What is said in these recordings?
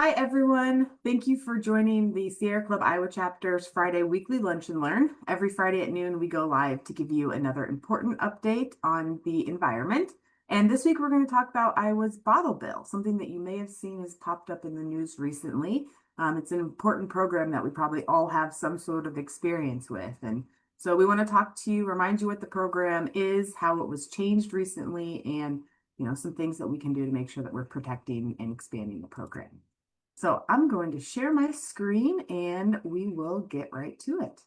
Hi, everyone. Thank you for joining the Sierra Club Iowa Chapter's Friday weekly Lunch and Learn. Every Friday at noon, we go live to give you another important update on the environment. And this week, we're going to talk about Iowa's bottle bill, something that you may have seen has popped up in the news recently. It's an important program that we probably all have some sort of experience with. And so we want to talk to you, remind you what the program is, how it was changed recently, and some things that we can do to make sure that we're protecting and expanding the program. So I'm going to share my screen and we will get right to it.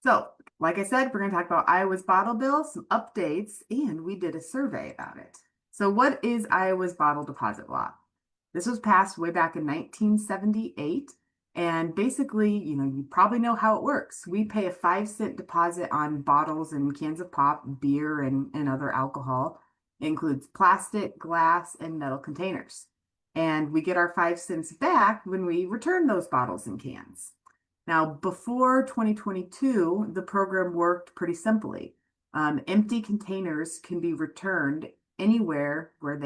So, like I said, we're going to talk about Iowa's bottle bill, some updates, and we did a survey about it. So what is Iowa's bottle deposit law? This was passed way back in 1978. And basically, you probably know how it works. We pay a 5-cent deposit on bottles and cans of pop, beer, and other alcohol. It includes plastic, glass, and metal containers. And we get our 5 cents back when we return those bottles and cans. Now, before 2022, the program worked pretty simply. Empty containers can be returned anywhere where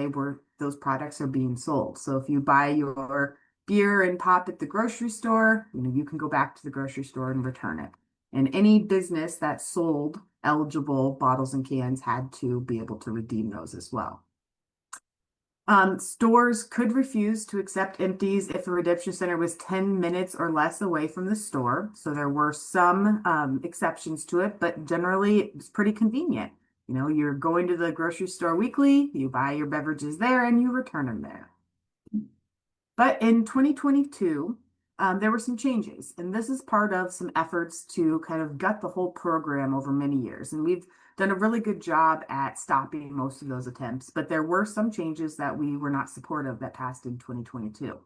those products are being sold. So if you buy your beer and pop at the grocery store, you can go back to the grocery store and return it. And any business that sold eligible bottles and cans had to be able to redeem those as well. Stores could refuse to accept empties if the redemption center was 10 minutes or less away from the store. So there were some exceptions to it, but generally it's pretty convenient. You're going to the grocery store weekly, you buy your beverages there, and you return them there. But in 2022, there were some changes, and this is part of some efforts to kind of gut the whole program over many years. And we've done a really good job at stopping most of those attempts, but there were some changes that we were not supportive that passed in 2022.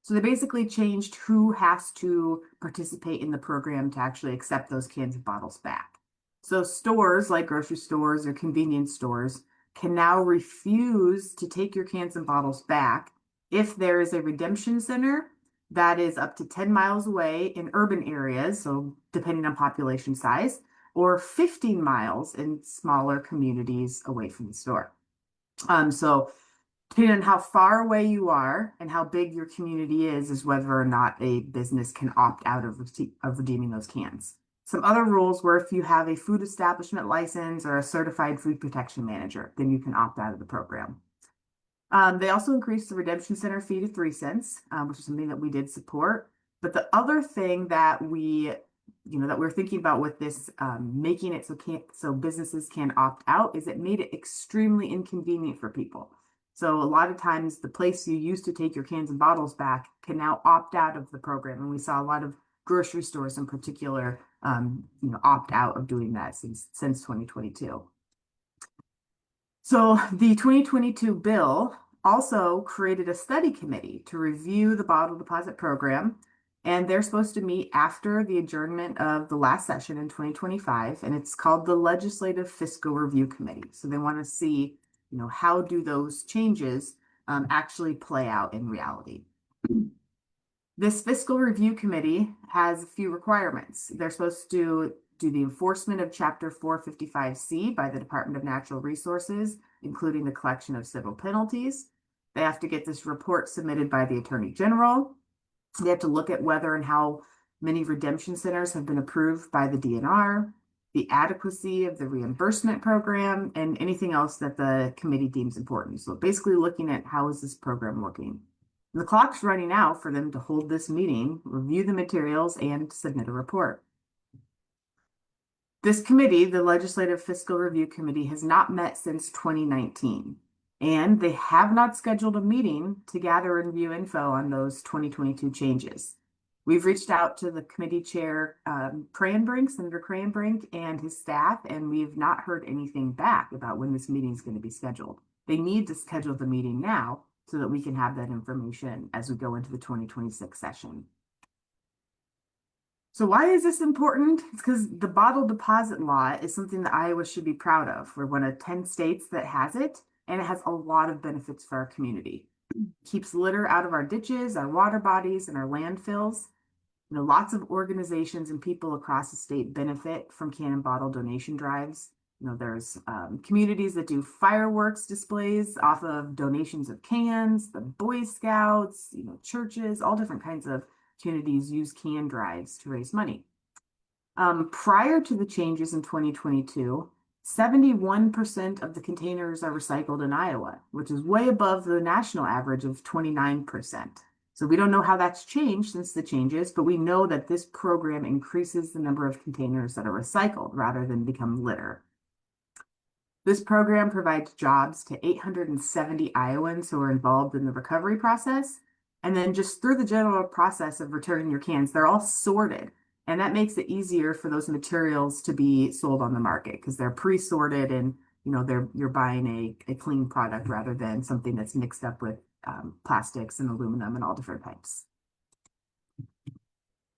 So they basically changed who has to participate in the program to actually accept those cans and bottles back. So stores like grocery stores or convenience stores can now refuse to take your cans and bottles back if there is a redemption center that is up to 10 miles away in urban areas, so depending on population size, or 15 miles in smaller communities away from the store. So depending on how far away you are and how big your community is whether or not a business can opt out of redeeming those cans. Some other rules were if you have a food establishment license or a certified food protection manager, then you can opt out of the program. They also increased the redemption center fee to 3 cents, which is something that we did support. But the other thing that we're thinking about with this, making it so businesses can opt out, is it made it extremely inconvenient for people. So a lot of times the place you used to take your cans and bottles back can now opt out of the program. And we saw a lot of grocery stores in particular, opt out of doing that since 2022. So the 2022 bill also created a study committee to review the bottle deposit program. And they're supposed to meet after the adjournment of the last session in 2025. And it's called the Legislative Fiscal Review Committee. So they want to see, how do those changes actually play out in reality. This Fiscal Review Committee has a few requirements. They're supposed to do the enforcement of Chapter 455C by the Department of Natural Resources, including the collection of civil penalties. They have to get this report submitted by the Attorney General. They have to look at whether and how many redemption centers have been approved by the DNR, the adequacy of the reimbursement program, and anything else that the committee deems important. So basically looking at how is this program working. The clock's running out for them to hold this meeting, review the materials, and submit a report. This committee, the Legislative Fiscal Review Committee, has not met since 2019, and they have not scheduled a meeting to gather and review info on those 2022 changes. We've reached out to the committee chair, Senator Cranbrink, and his staff, and we've not heard anything back about when this meeting is going to be scheduled. They need to schedule the meeting now so that we can have that information as we go into the 2026 session. So why is this important? It's because the bottle deposit law is something that Iowa should be proud of. We're one of 10 states that has it, and it has a lot of benefits for our community. It keeps litter out of our ditches, our water bodies, and our landfills. Lots of organizations and people across the state benefit from can and bottle donation drives. There's communities that do fireworks displays off of donations of cans, the Boy Scouts, churches, all different kinds of communities use can drives to raise money. Prior to the changes in 2022, 71% of the containers are recycled in Iowa, which is way above the national average of 29%. So we don't know how that's changed since the changes, but we know that this program increases the number of containers that are recycled rather than become litter. This program provides jobs to 870 Iowans who are involved in the recovery process. And then just through the general process of returning your cans, they're all sorted. And that makes it easier for those materials to be sold on the market because they're pre-sorted and you're buying a clean product rather than something that's mixed up with plastics and aluminum and all different types.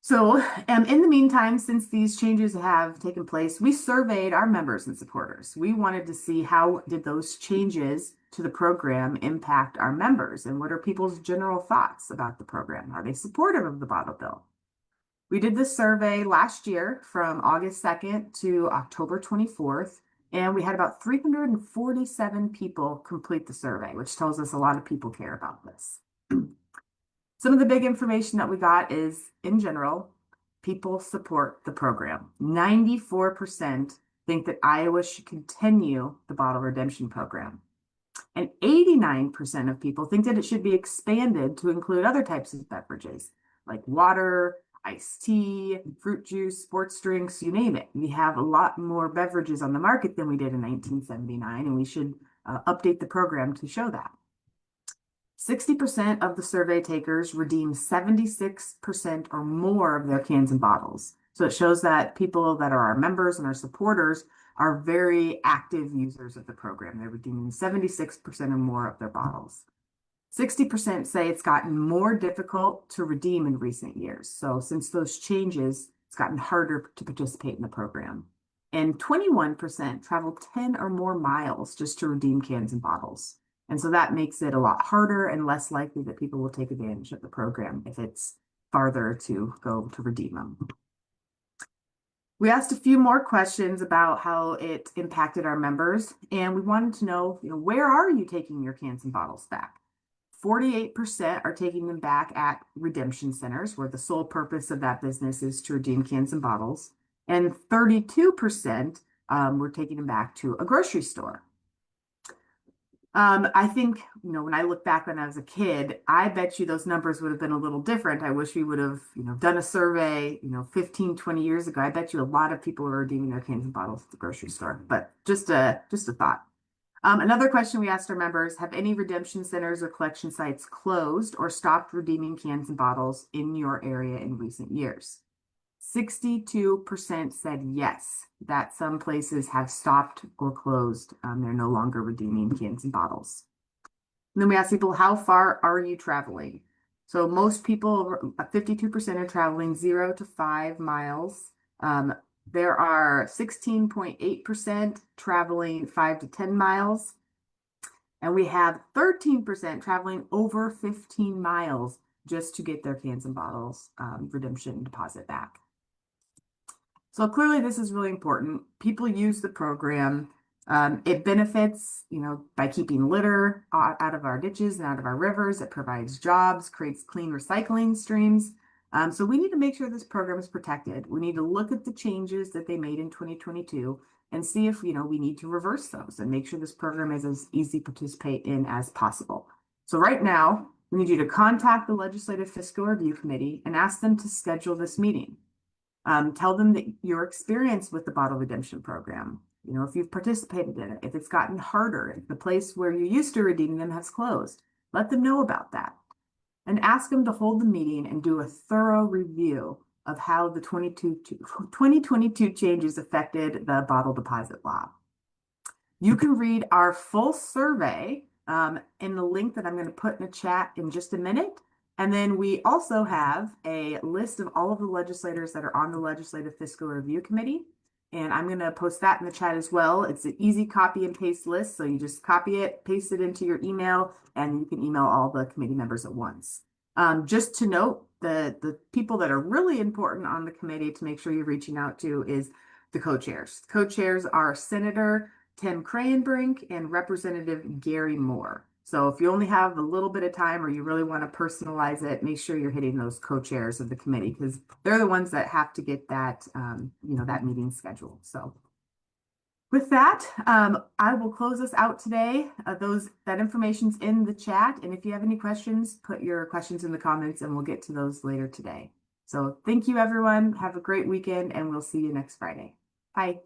So in the meantime, since these changes have taken place, we surveyed our members and supporters. We wanted to see how did those changes to the program impact our members and what are people's general thoughts about the program? Are they supportive of the bottle bill? We did this survey last year from August 2nd to October 24th, and we had about 347 people complete the survey, which tells us a lot of people care about this. Some of the big information that we got is, in general, people support the program. 94% think that Iowa should continue the bottle redemption program. And 89% of people think that it should be expanded to include other types of beverages, like water, iced tea, fruit juice, sports drinks, you name it. We have a lot more beverages on the market than we did in 1979, and we should update the program to show that. 60% of the survey takers redeem 76% or more of their cans and bottles. So it shows that people that are our members and our supporters are very active users of the program. They're redeeming 76% or more of their bottles. 60% say it's gotten more difficult to redeem in recent years. So since those changes, it's gotten harder to participate in the program. And 21% travel 10 or more miles just to redeem cans and bottles. And so that makes it a lot harder and less likely that people will take advantage of the program if it's farther to go to redeem them. We asked a few more questions about how it impacted our members, and we wanted to know, where are you taking your cans and bottles back? 48% are taking them back at redemption centers, where the sole purpose of that business is to redeem cans and bottles. And 32% were taking them back to a grocery store. I think, when I look back when I was a kid, I bet you those numbers would have been a little different. I wish we would have, done a survey, 15, 20 years ago. I bet you a lot of people are redeeming their cans and bottles at the grocery store, but just a thought. Another question we asked our members, have any redemption centers or collection sites closed or stopped redeeming cans and bottles in your area in recent years? 62% said yes, that some places have stopped or closed. They're no longer redeeming cans and bottles. And then we asked people, how far are you traveling? So most people, 52% are traveling 0 to 5 miles. There are 16.8% traveling 5 to 10 miles. And we have 13% traveling over 15 miles just to get their cans and bottles redemption deposit back. So clearly this is really important. People use the program. It benefits, by keeping litter out of our ditches and out of our rivers. It provides jobs, creates clean recycling streams. So we need to make sure this program is protected. We need to look at the changes that they made in 2022 and see if, we need to reverse those and make sure this program is as easy to participate in as possible. So right now, we need you to contact the Legislative Fiscal Review Committee and ask them to schedule this meeting. Tell them that your experience with the bottle redemption program, if you've participated in it, if it's gotten harder, if the place where you used to redeem them has closed, let them know about that. And ask them to hold the meeting and do a thorough review of how the 2022 changes affected the bottle deposit law. You can read our full survey in the link that I'm going to put in the chat in just a minute. And then we also have a list of all of the legislators that are on the Legislative Fiscal Review Committee. And I'm going to post that in the chat as well. It's an easy copy and paste list. So you just copy it, paste it into your email, and you can email all the committee members at once. Just to note, the people that are really important on the committee to make sure you're reaching out to is the co-chairs. Co-chairs are Senator Tim Cranbrink and Representative Gary Moore. So if you only have a little bit of time or you really want to personalize it, make sure you're hitting those co-chairs of the committee because they're the ones that have to get that, that meeting scheduled. So with that, I will close us out today. That information's in the chat. And if you have any questions, put your questions in the comments and we'll get to those later today. So thank you, everyone. Have a great weekend and we'll see you next Friday. Bye.